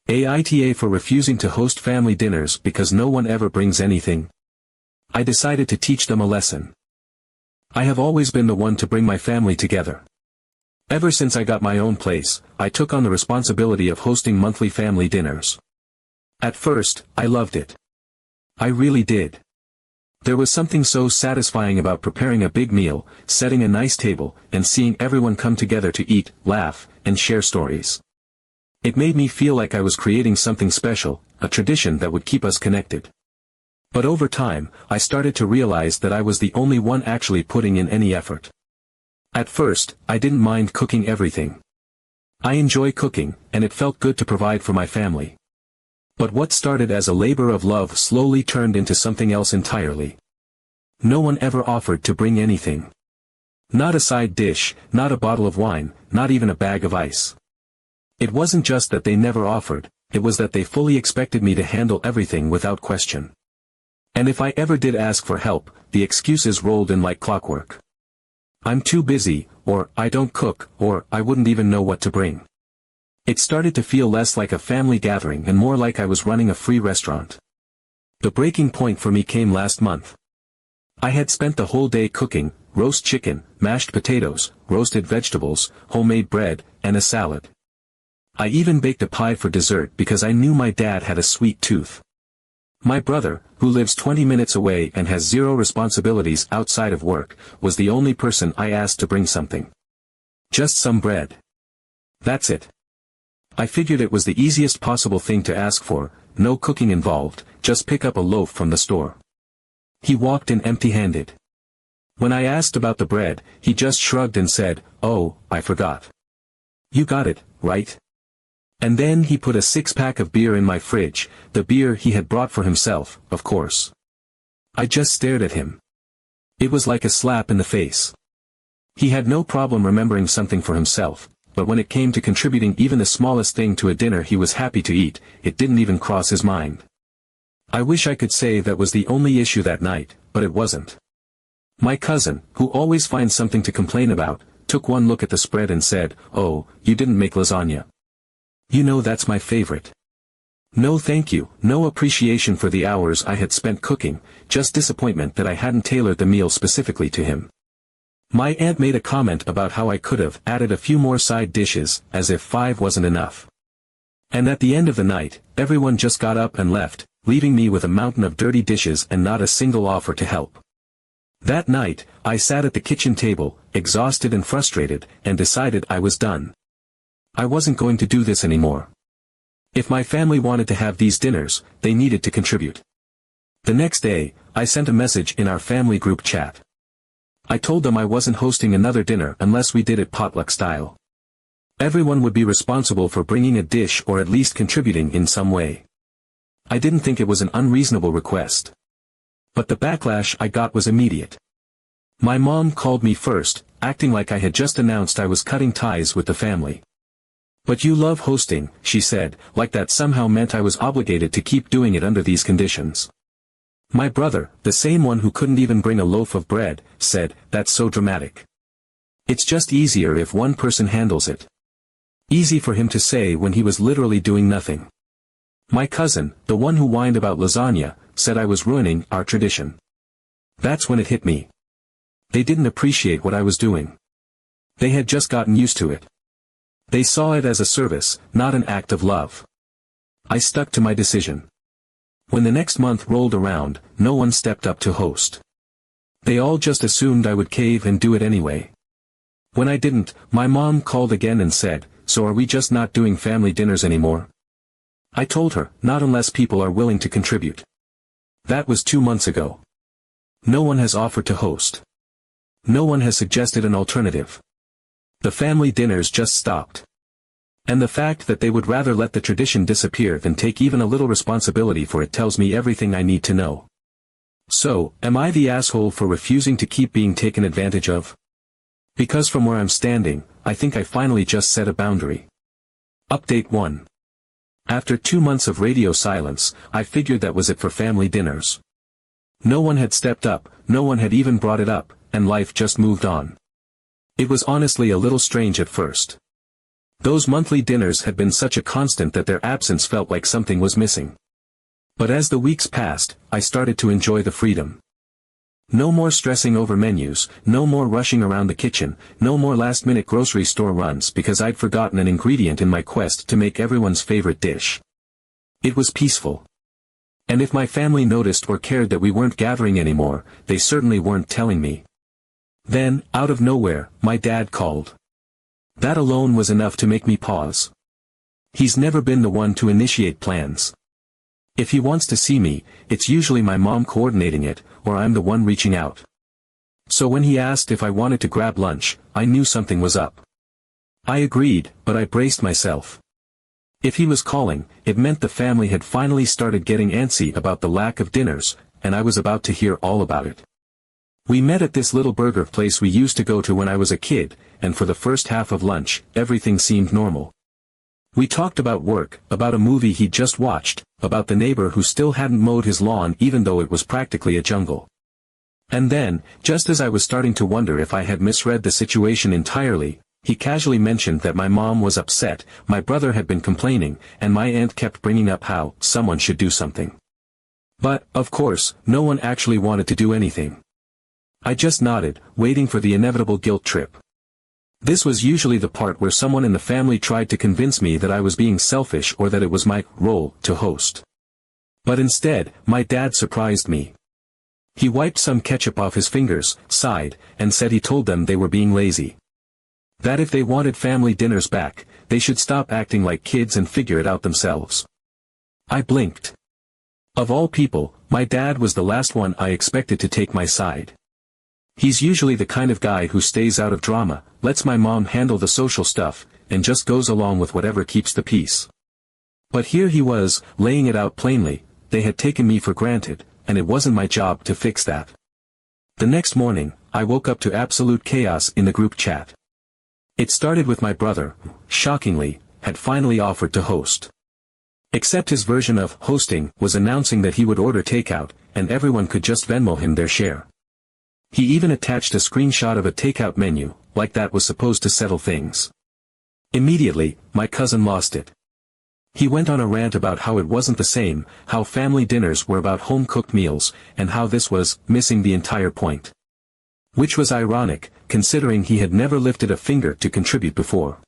AITA for refusing to host family dinners because no one ever brings anything. I decided to teach them a lesson. I have always been the one to bring my family together. Ever since I got my own place, I took on the responsibility of hosting monthly family dinners. At first, I loved it. I really did. There was something so satisfying about preparing a big meal, setting a nice table, and seeing everyone come together to eat, laugh, and share stories. It made me feel like I was creating something special, a tradition that would keep us connected. But over time, I started to realize that I was the only one actually putting in any effort. At first, I didn't mind cooking everything. I enjoy cooking, and it felt good to provide for my family. But what started as a labor of love slowly turned into something else entirely. No one ever offered to bring anything. Not a side dish, not a bottle of wine, not even a bag of ice. It wasn't just that they never offered, it was that they fully expected me to handle everything without question. And if I ever did ask for help, the excuses rolled in like clockwork. I'm too busy, or I don't cook, or I wouldn't even know what to bring. It started to feel less like a family gathering and more like I was running a free restaurant. The breaking point for me came last month. I had spent the whole day cooking, roast chicken, mashed potatoes, roasted vegetables, homemade bread, and a salad. I even baked a pie for dessert because I knew my dad had a sweet tooth. My brother, who lives 20 minutes away and has zero responsibilities outside of work, was the only person I asked to bring something. Just some bread. That's it. I figured it was the easiest possible thing to ask for, no cooking involved, just pick up a loaf from the store. He walked in empty-handed. When I asked about the bread, he just shrugged and said, "Oh, I forgot." You got it, right? And then he put a six-pack of beer in my fridge, the beer he had brought for himself, of course. I just stared at him. It was like a slap in the face. He had no problem remembering something for himself, but when it came to contributing even the smallest thing to a dinner he was happy to eat, it didn't even cross his mind. I wish I could say that was the only issue that night, but it wasn't. My cousin, who always finds something to complain about, took one look at the spread and said, "Oh, you didn't make lasagna. You know that's my favorite." No thank you, no appreciation for the hours I had spent cooking, just disappointment that I hadn't tailored the meal specifically to him. My aunt made a comment about how I could have added a few more side dishes, as if 5 wasn't enough. And at the end of the night, everyone just got up and left, leaving me with a mountain of dirty dishes and not a single offer to help. That night, I sat at the kitchen table, exhausted and frustrated, and decided I was done. I wasn't going to do this anymore. If my family wanted to have these dinners, they needed to contribute. The next day, I sent a message in our family group chat. I told them I wasn't hosting another dinner unless we did it potluck style. Everyone would be responsible for bringing a dish or at least contributing in some way. I didn't think it was an unreasonable request. But the backlash I got was immediate. My mom called me first, acting like I had just announced I was cutting ties with the family. "But you love hosting," she said, like that somehow meant I was obligated to keep doing it under these conditions. My brother, the same one who couldn't even bring a loaf of bread, said, "That's so dramatic. It's just easier if one person handles it." Easy for him to say when he was literally doing nothing. My cousin, the one who whined about lasagna, said I was ruining our tradition. That's when it hit me. They didn't appreciate what I was doing. They had just gotten used to it. They saw it as a service, not an act of love. I stuck to my decision. When the next month rolled around, no one stepped up to host. They all just assumed I would cave and do it anyway. When I didn't, my mom called again and said, "So are we just not doing family dinners anymore?" I told her, "Not unless people are willing to contribute." That was 2 months ago. No one has offered to host. No one has suggested an alternative. The family dinners just stopped. And the fact that they would rather let the tradition disappear than take even a little responsibility for it tells me everything I need to know. So, am I the asshole for refusing to keep being taken advantage of? Because from where I'm standing, I think I finally just set a boundary. Update 1. After 2 months of radio silence, I figured that was it for family dinners. No one had stepped up, no one had even brought it up, and life just moved on. It was honestly a little strange at first. Those monthly dinners had been such a constant that their absence felt like something was missing. But as the weeks passed, I started to enjoy the freedom. No more stressing over menus, no more rushing around the kitchen, no more last-minute grocery store runs because I'd forgotten an ingredient in my quest to make everyone's favorite dish. It was peaceful. And if my family noticed or cared that we weren't gathering anymore, they certainly weren't telling me. Then, out of nowhere, my dad called. That alone was enough to make me pause. He's never been the one to initiate plans. If he wants to see me, it's usually my mom coordinating it, or I'm the one reaching out. So when he asked if I wanted to grab lunch, I knew something was up. I agreed, but I braced myself. If he was calling, it meant the family had finally started getting antsy about the lack of dinners, and I was about to hear all about it. We met at this little burger place we used to go to when I was a kid, and for the first half of lunch, everything seemed normal. We talked about work, about a movie he'd just watched, about the neighbor who still hadn't mowed his lawn even though it was practically a jungle. And then, just as I was starting to wonder if I had misread the situation entirely, he casually mentioned that my mom was upset, my brother had been complaining, and my aunt kept bringing up how someone should do something. But, of course, no one actually wanted to do anything. I just nodded, waiting for the inevitable guilt trip. This was usually the part where someone in the family tried to convince me that I was being selfish or that it was my role to host. But instead, my dad surprised me. He wiped some ketchup off his fingers, sighed, and said he told them they were being lazy. That if they wanted family dinners back, they should stop acting like kids and figure it out themselves. I blinked. Of all people, my dad was the last one I expected to take my side. He's usually the kind of guy who stays out of drama, lets my mom handle the social stuff, and just goes along with whatever keeps the peace. But here he was, laying it out plainly, they had taken me for granted, and it wasn't my job to fix that. The next morning, I woke up to absolute chaos in the group chat. It started with my brother, who, shockingly, had finally offered to host. Except his version of hosting was announcing that he would order takeout, and everyone could just Venmo him their share. He even attached a screenshot of a takeout menu, like that was supposed to settle things. Immediately, my cousin lost it. He went on a rant about how it wasn't the same, how family dinners were about home-cooked meals, and how this was missing the entire point. Which was ironic, considering he had never lifted a finger to contribute before.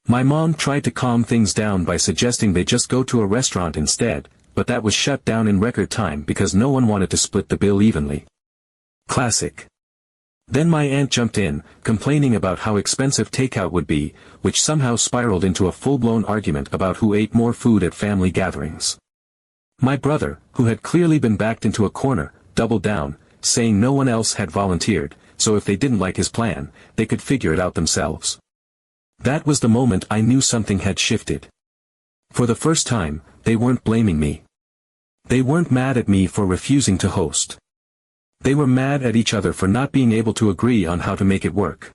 My mom tried to calm things down by suggesting they just go to a restaurant instead, but that was shut down in record time because no one wanted to split the bill evenly. Classic. Then my aunt jumped in, complaining about how expensive takeout would be, which somehow spiraled into a full-blown argument about who ate more food at family gatherings. My brother, who had clearly been backed into a corner, doubled down, saying no one else had volunteered, so if they didn't like his plan, they could figure it out themselves. That was the moment I knew something had shifted. For the first time, they weren't blaming me. They weren't mad at me for refusing to host. They were mad at each other for not being able to agree on how to make it work.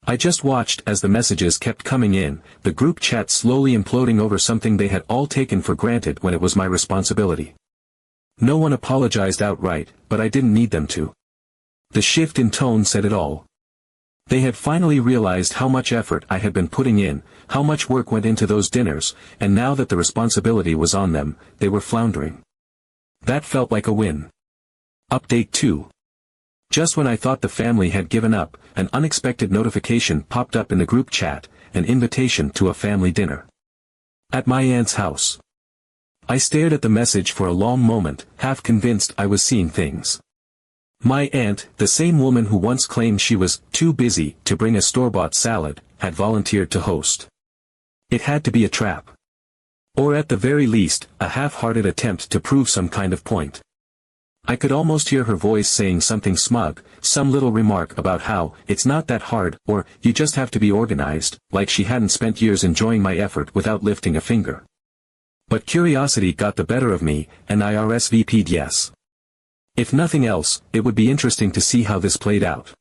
I just watched as the messages kept coming in, the group chat slowly imploding over something they had all taken for granted when it was my responsibility. No one apologized outright, but I didn't need them to. The shift in tone said it all. They had finally realized how much effort I had been putting in, how much work went into those dinners, and now that the responsibility was on them, they were floundering. That felt like a win. Update 2. Just when I thought the family had given up, an unexpected notification popped up in the group chat, an invitation to a family dinner. At my aunt's house. I stared at the message for a long moment, half convinced I was seeing things. My aunt, the same woman who once claimed she was too busy to bring a store-bought salad, had volunteered to host. It had to be a trap. Or at the very least, a half-hearted attempt to prove some kind of point. I could almost hear her voice saying something smug, some little remark about how, it's not that hard, or, you just have to be organized, like she hadn't spent years enjoying my effort without lifting a finger. But curiosity got the better of me, and I RSVP'd yes. If nothing else, it would be interesting to see how this played out.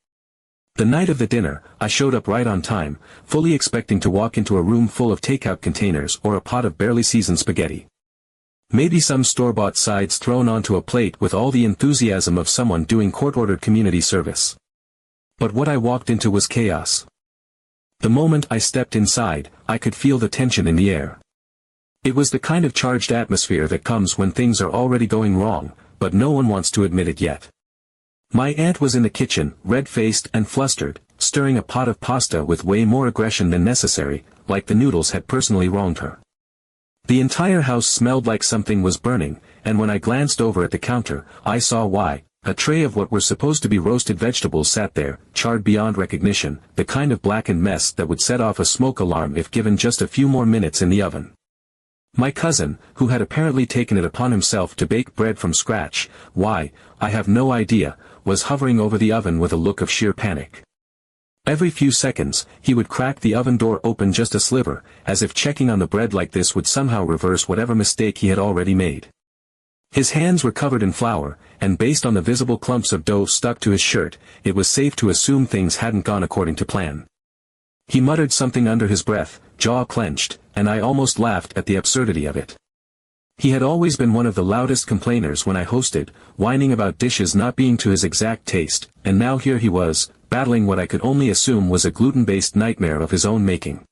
The night of the dinner, I showed up right on time, fully expecting to walk into a room full of takeout containers or a pot of barely seasoned spaghetti. Maybe some store-bought sides thrown onto a plate with all the enthusiasm of someone doing court-ordered community service. But what I walked into was chaos. The moment I stepped inside, I could feel the tension in the air. It was the kind of charged atmosphere that comes when things are already going wrong, but no one wants to admit it yet. My aunt was in the kitchen, red-faced and flustered, stirring a pot of pasta with way more aggression than necessary, like the noodles had personally wronged her. The entire house smelled like something was burning, and when I glanced over at the counter, I saw why. A tray of what were supposed to be roasted vegetables sat there, charred beyond recognition, the kind of blackened mess that would set off a smoke alarm if given just a few more minutes in the oven. My cousin, who had apparently taken it upon himself to bake bread from scratch, why, I have no idea, was hovering over the oven with a look of sheer panic. Every few seconds, he would crack the oven door open just a sliver, as if checking on the bread like this would somehow reverse whatever mistake he had already made. His hands were covered in flour, and based on the visible clumps of dough stuck to his shirt, it was safe to assume things hadn't gone according to plan. He muttered something under his breath, jaw clenched, and I almost laughed at the absurdity of it. He had always been one of the loudest complainers when I hosted, whining about dishes not being to his exact taste, and now here he was, battling what I could only assume was a gluten-based nightmare of his own making.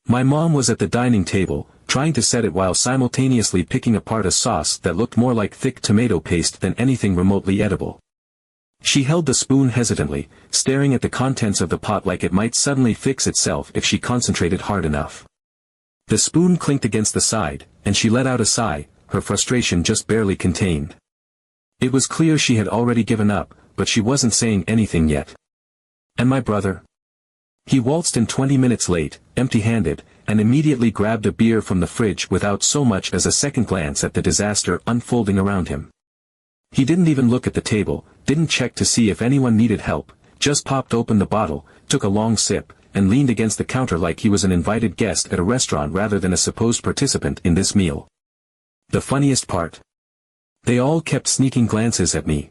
My mom was at the dining table, trying to set it while simultaneously picking apart a sauce that looked more like thick tomato paste than anything remotely edible. She held the spoon hesitantly, staring at the contents of the pot like it might suddenly fix itself if she concentrated hard enough. The spoon clinked against the side, and she let out a sigh, her frustration just barely contained. It was clear she had already given up, but she wasn't saying anything yet. And my brother? He waltzed in 20 minutes late, empty-handed, and immediately grabbed a beer from the fridge without so much as a second glance at the disaster unfolding around him. He didn't even look at the table, didn't check to see if anyone needed help, just popped open the bottle, took a long sip, and leaned against the counter like he was an invited guest at a restaurant rather than a supposed participant in this meal. The funniest part? They all kept sneaking glances at me.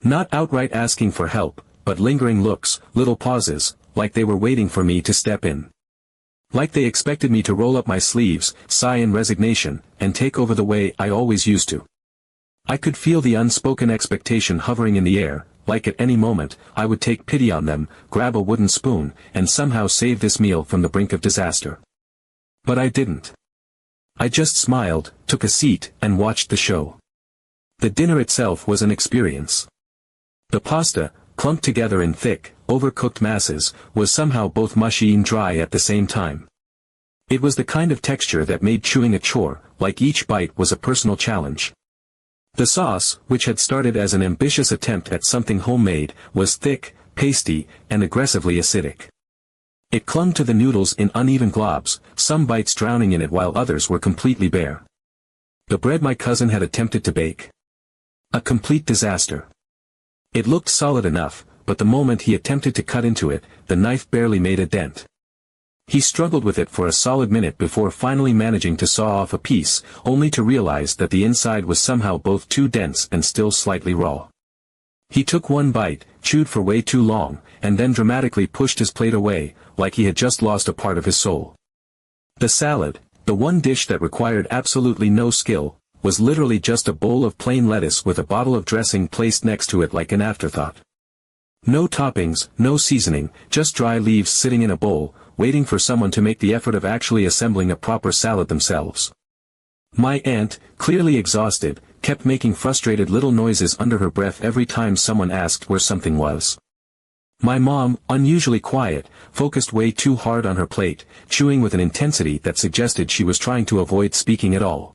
Not outright asking for help, but lingering looks, little pauses, like they were waiting for me to step in. Like they expected me to roll up my sleeves, sigh in resignation, and take over the way I always used to. I could feel the unspoken expectation hovering in the air, like at any moment, I would take pity on them, grab a wooden spoon, and somehow save this meal from the brink of disaster. But I didn't. I just smiled, took a seat, and watched the show. The dinner itself was an experience. The pasta, clumped together in thick, overcooked masses, was somehow both mushy and dry at the same time. It was the kind of texture that made chewing a chore, like each bite was a personal challenge. The sauce, which had started as an ambitious attempt at something homemade, was thick, pasty, and aggressively acidic. It clung to the noodles in uneven globs, some bites drowning in it while others were completely bare. The bread my cousin had attempted to bake. A complete disaster. It looked solid enough, but the moment he attempted to cut into it, the knife barely made a dent. He struggled with it for a solid minute before finally managing to saw off a piece, only to realize that the inside was somehow both too dense and still slightly raw. He took one bite, chewed for way too long, and then dramatically pushed his plate away, like he had just lost a part of his soul. The salad, the one dish that required absolutely no skill, was literally just a bowl of plain lettuce with a bottle of dressing placed next to it like an afterthought. No toppings, no seasoning, just dry leaves sitting in a bowl, waiting for someone to make the effort of actually assembling a proper salad themselves. My aunt, clearly exhausted, kept making frustrated little noises under her breath every time someone asked where something was. My mom, unusually quiet, focused way too hard on her plate, chewing with an intensity that suggested she was trying to avoid speaking at all.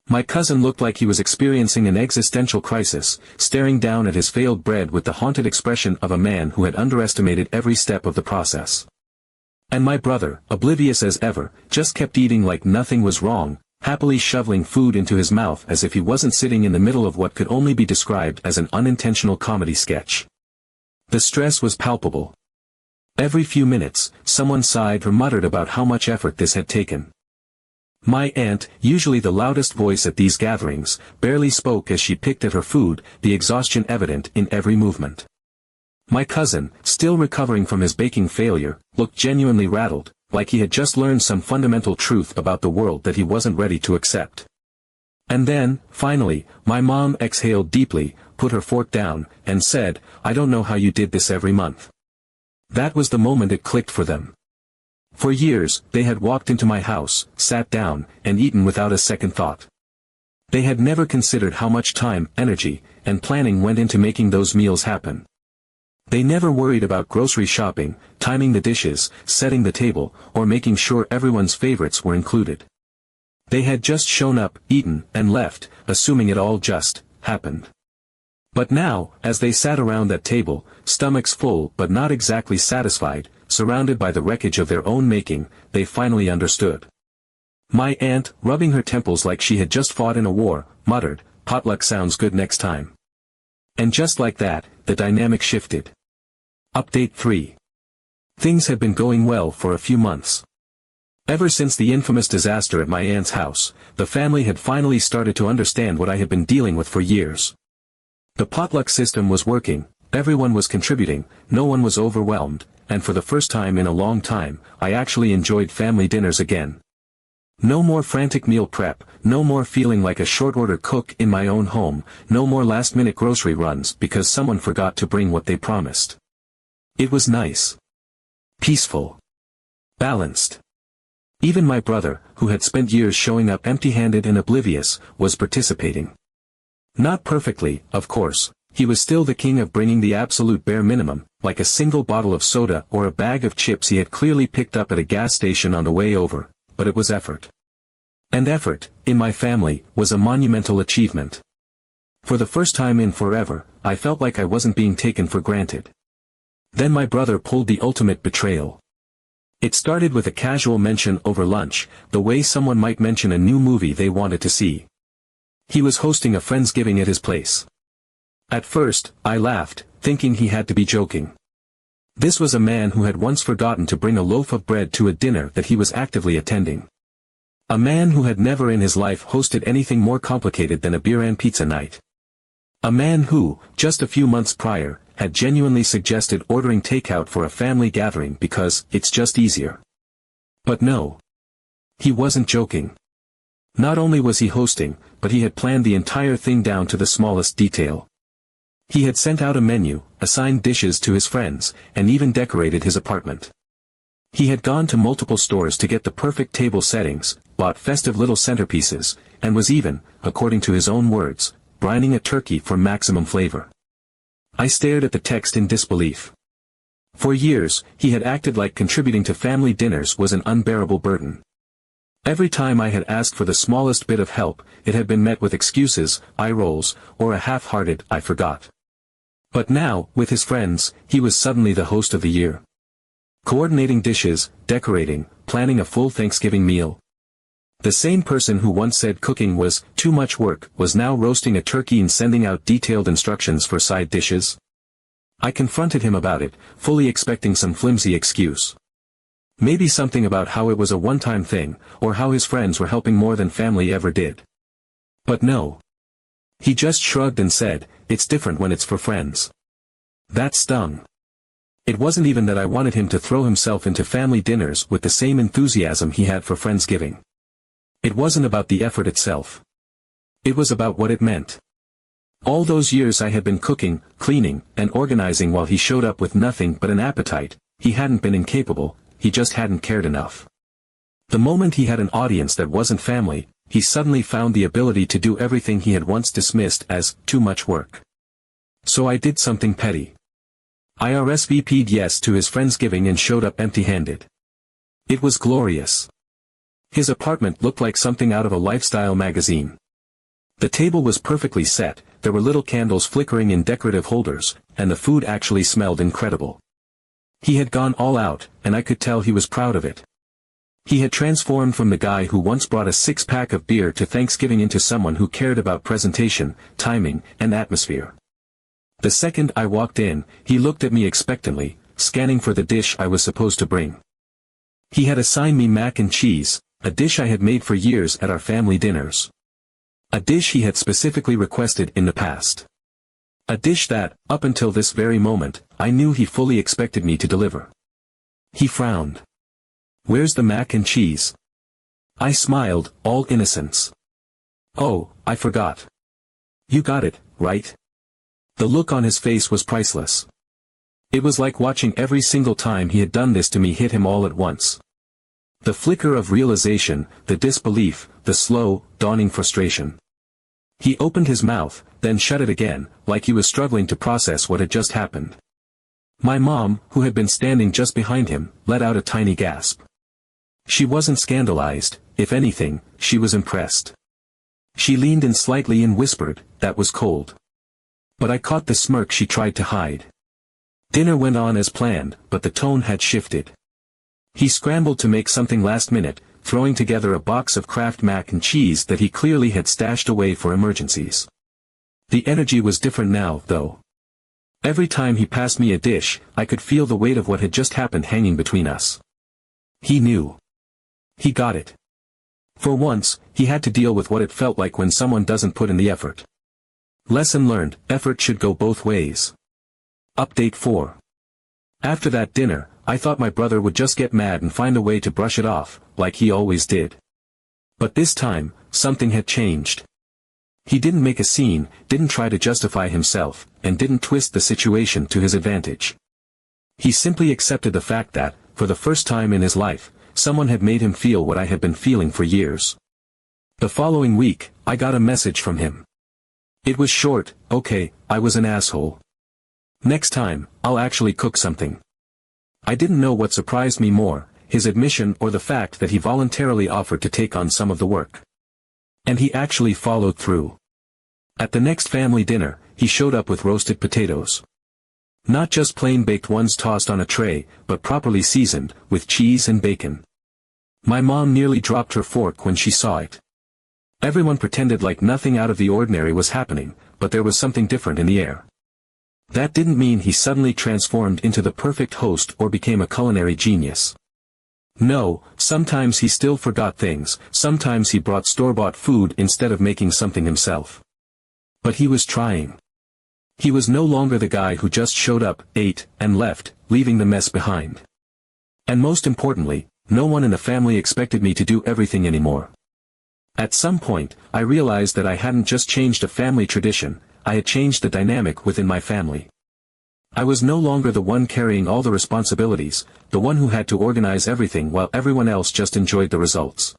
My cousin looked like he was experiencing an existential crisis, staring down at his failed bread with the haunted expression of a man who had underestimated every step of the process. And my brother, oblivious as ever, just kept eating like nothing was wrong, happily shoveling food into his mouth as if he wasn't sitting in the middle of what could only be described as an unintentional comedy sketch. The stress was palpable. Every few minutes, someone sighed or muttered about how much effort this had taken. My aunt, usually the loudest voice at these gatherings, barely spoke as she picked at her food, the exhaustion evident in every movement. My cousin, still recovering from his baking failure, looked genuinely rattled, like he had just learned some fundamental truth about the world that he wasn't ready to accept. And then, finally, my mom exhaled deeply, put her fork down, and said, "I don't know how you did this every month." That was the moment it clicked for them. For years, they had walked into my house, sat down, and eaten without a second thought. They had never considered how much time, energy, and planning went into making those meals happen. They never worried about grocery shopping, timing the dishes, setting the table, or making sure everyone's favorites were included. They had just shown up, eaten, and left, assuming it all just happened. But now, as they sat around that table, stomachs full but not exactly satisfied, surrounded by the wreckage of their own making, they finally understood. My aunt, rubbing her temples like she had just fought in a war, muttered, "Potluck sounds good next time." And just like that, the dynamic shifted. Update 3. Things had been going well for a few months. Ever since the infamous disaster at my aunt's house, the family had finally started to understand what I had been dealing with for years. The potluck system was working, everyone was contributing, no one was overwhelmed, and for the first time in a long time, I actually enjoyed family dinners again. No more frantic meal prep, no more feeling like a short-order cook in my own home, no more last-minute grocery runs because someone forgot to bring what they promised. It was nice. Peaceful. Balanced. Even my brother, who had spent years showing up empty-handed and oblivious, was participating. Not perfectly, of course, he was still the king of bringing the absolute bare minimum, like a single bottle of soda or a bag of chips he had clearly picked up at a gas station on the way over, but it was effort. And effort, in my family, was a monumental achievement. For the first time in forever, I felt like I wasn't being taken for granted. Then my brother pulled the ultimate betrayal. It started with a casual mention over lunch, the way someone might mention a new movie they wanted to see. He was hosting a Friendsgiving at his place. At first, I laughed, thinking he had to be joking. This was a man who had once forgotten to bring a loaf of bread to a dinner that he was actively attending. A man who had never in his life hosted anything more complicated than a beer and pizza night. A man who, just a few months prior, had genuinely suggested ordering takeout for a family gathering because it's just easier. But no. He wasn't joking. Not only was he hosting, but he had planned the entire thing down to the smallest detail. He had sent out a menu, assigned dishes to his friends, and even decorated his apartment. He had gone to multiple stores to get the perfect table settings, bought festive little centerpieces, and was even, according to his own words, brining a turkey for maximum flavor. I stared at the text in disbelief. For years, he had acted like contributing to family dinners was an unbearable burden. Every time I had asked for the smallest bit of help, it had been met with excuses, eye rolls, or a half-hearted "I forgot." But now, with his friends, he was suddenly the host of the year. Coordinating dishes, decorating, planning a full Thanksgiving meal. The same person who once said cooking was too much work was now roasting a turkey and sending out detailed instructions for side dishes. I confronted him about it, fully expecting some flimsy excuse. Maybe something about how it was a one-time thing, or how his friends were helping more than family ever did. But no. He just shrugged and said, "It's different when it's for friends." That stung. It wasn't even that I wanted him to throw himself into family dinners with the same enthusiasm he had for Friendsgiving. It wasn't about the effort itself. It was about what it meant. All those years I had been cooking, cleaning, and organizing while he showed up with nothing but an appetite. He hadn't been incapable, he just hadn't cared enough. The moment he had an audience that wasn't family, he suddenly found the ability to do everything he had once dismissed as too much work. So I did something petty. I RSVP'd yes to his Friendsgiving and showed up empty-handed. It was glorious. His apartment looked like something out of a lifestyle magazine. The table was perfectly set, there were little candles flickering in decorative holders, and the food actually smelled incredible. He had gone all out, and I could tell he was proud of it. He had transformed from the guy who once brought a six-pack of beer to Thanksgiving into someone who cared about presentation, timing, and atmosphere. The second I walked in, he looked at me expectantly, scanning for the dish I was supposed to bring. He had assigned me mac and cheese, a dish I had made for years at our family dinners. A dish he had specifically requested in the past. A dish that, up until this very moment, I knew he fully expected me to deliver. He frowned. "Where's the mac and cheese?" I smiled, all innocence. "Oh, I forgot." "You got it, right?" The look on his face was priceless. It was like watching every single time he had done this to me hit him all at once. The flicker of realization, the disbelief, the slow, dawning frustration. He opened his mouth, then shut it again, like he was struggling to process what had just happened. My mom, who had been standing just behind him, let out a tiny gasp. She wasn't scandalized, if anything, she was impressed. She leaned in slightly and whispered, "That was cold." But I caught the smirk she tried to hide. Dinner went on as planned, but the tone had shifted. He scrambled to make something last minute, throwing together a box of Kraft mac and cheese that he clearly had stashed away for emergencies. The energy was different now, though. Every time he passed me a dish, I could feel the weight of what had just happened hanging between us. He knew. He got it. For once, he had to deal with what it felt like when someone doesn't put in the effort. Lesson learned, effort should go both ways. Update 4. After that dinner, I thought my brother would just get mad and find a way to brush it off, like he always did. But this time, something had changed. He didn't make a scene, didn't try to justify himself, and didn't twist the situation to his advantage. He simply accepted the fact that, for the first time in his life, someone had made him feel what I had been feeling for years. The following week, I got a message from him. It was short, "Okay, I was an asshole. Next time, I'll actually cook something." I didn't know what surprised me more, his admission or the fact that he voluntarily offered to take on some of the work. And he actually followed through. At the next family dinner, he showed up with roasted potatoes. Not just plain baked ones tossed on a tray, but properly seasoned, with cheese and bacon. My mom nearly dropped her fork when she saw it. Everyone pretended like nothing out of the ordinary was happening, but there was something different in the air. That didn't mean he suddenly transformed into the perfect host or became a culinary genius. No, sometimes he still forgot things, sometimes he brought store-bought food instead of making something himself. But he was trying. He was no longer the guy who just showed up, ate, and left, leaving the mess behind. And most importantly, no one in the family expected me to do everything anymore. At some point, I realized that I hadn't just changed a family tradition, I had changed the dynamic within my family. I was no longer the one carrying all the responsibilities, the one who had to organize everything while everyone else just enjoyed the results.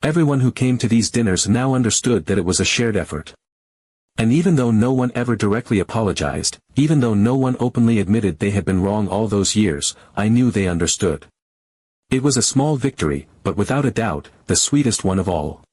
Everyone who came to these dinners now understood that it was a shared effort. And even though no one ever directly apologized, even though no one openly admitted they had been wrong all those years, I knew they understood. It was a small victory, but without a doubt, the sweetest one of all.